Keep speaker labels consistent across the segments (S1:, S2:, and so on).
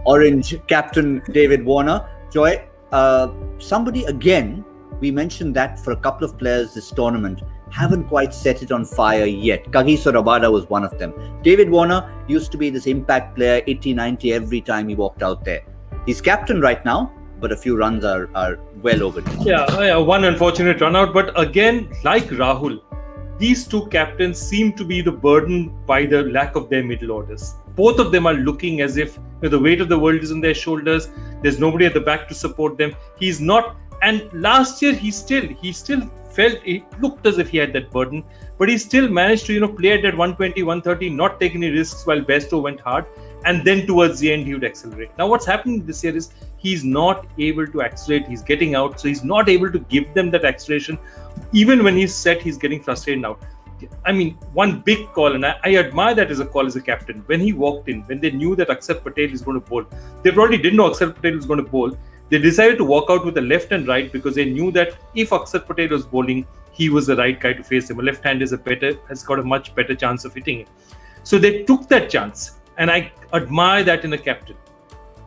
S1: orange captain David Warner. Joy, somebody again, we mentioned that for a couple of players this tournament haven't quite set it on fire yet. Kagiso Rabada was one of them. David Warner used to be this impact player, 80, 90 every time he walked out there. He's captain right now, but a few runs are well overdue.
S2: Yeah, one unfortunate run out. But again, like Rahul, these two captains seem to be the burden by the lack of their middle orders. Both of them are looking as if the weight of the world is on their shoulders. There's nobody at the back to support them. He's not. And last year, he still felt, it looked as if he had that burden, but he still managed to play at that 120, 130, not take any risks while Bairstow went hard, and then towards the end he would accelerate. Now what's happening this year is he's not able to accelerate. He's getting out, so he's not able to give them that acceleration. Even when he's set, he's getting frustrated now. I mean, one big call, and I admire that as a call as a captain. When he walked in, when they knew that Akshar Patel is going to bowl, they probably didn't know Akshar Patel was going to bowl. They decided to walk out with the left and right because they knew that if Akshar Patel was bowling, he was the right guy to face him. A left hand has got a much better chance of hitting him. So they took that chance, and I admire that in a captain.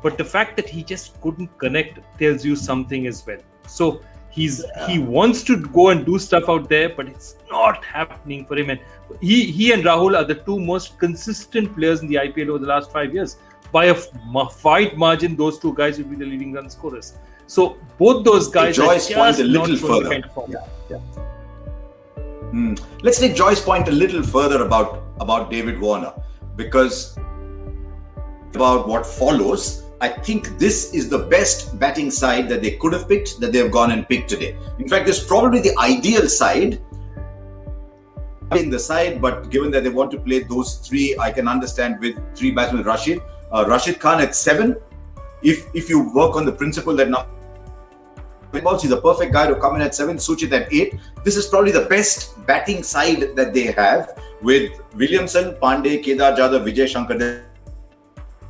S2: But the fact that he just couldn't connect tells you something as well. So he wants to go and do stuff out there, but it's not happening for him. And he and Rahul are the two most consistent players in the IPL over the last 5 years. By a wide margin, those two guys will be the leading run scorers. So both those guys
S3: are just point a little further. Kind of Let's take Joy's point a little further about David Warner, because about what follows, I think this is the best batting side that they could have picked, that they have gone and picked today. In fact, this is probably the ideal side in the side, but given that they want to play those three, I can understand with three batsmen, Rashid Khan at 7. If you work on the principle that now he's a perfect guy to come in at 7, Suchit at 8. This is probably the best batting side that they have, with Williamson, Pandey, Kedar Jadhav, Vijay Shankar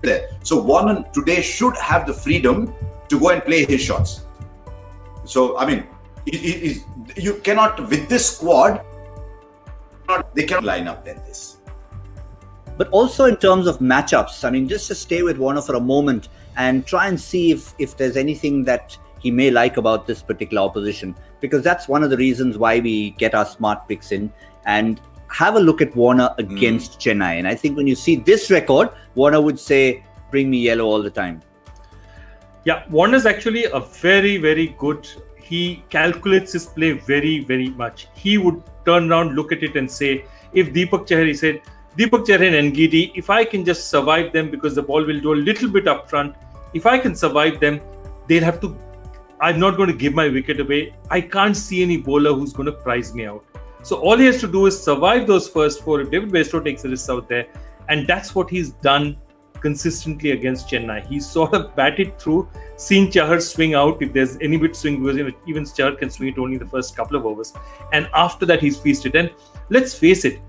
S3: there. So Warner today should have the freedom to go and play his shots. So I mean, you cannot, with this squad, they cannot line up like this.
S1: But also in terms of matchups, I mean, just to stay with Warner for a moment and try and see if there's anything that he may like about this particular opposition, because that's one of the reasons why we get our smart picks in. And have a look at Warner against Chennai. And I think when you see this record, Warner would say, bring me yellow all the time.
S2: Yeah, Warner's actually a very, very good. He calculates his play very, very much. He would turn around, look at it and say, if Deepak Chahar and Ngidi, if I can just survive them, because the ball will do a little bit up front, if I can survive them, they'll have to, I'm not going to give my wicket away. I can't see any bowler who's going to prize me out. So all he has to do is survive those first 4. If David Bairstow takes the risks out there, and that's what he's done consistently against Chennai. He's sort of batted through, seen Chahar swing out if there's any bit swing, because even Chahar can swing it only in the first couple of overs. And after that, he's feasted. And let's face it,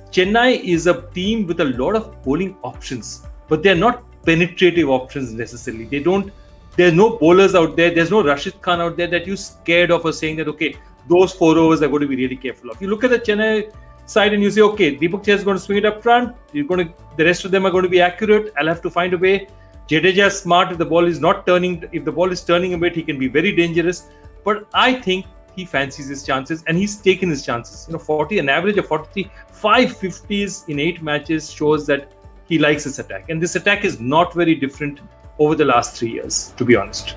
S2: Chennai is a team with a lot of bowling options, but they're not penetrative options necessarily. There's no bowlers out there. There's no Rashid Khan out there that you're scared of or saying that, okay, those 4 overs are going to be really careful of. You look at the Chennai side and you say, okay, Deepak Chahar is going to swing it up front. The rest of them are going to be accurate. I'll have to find a way. Jadeja is smart. If the ball is turning a bit, he can be very dangerous. But I think he fancies his chances, and he's taken his chances. 40, an average of 43, 5 50s in 8 matches shows that he likes his attack. And this attack is not very different over the last 3 years, to be honest.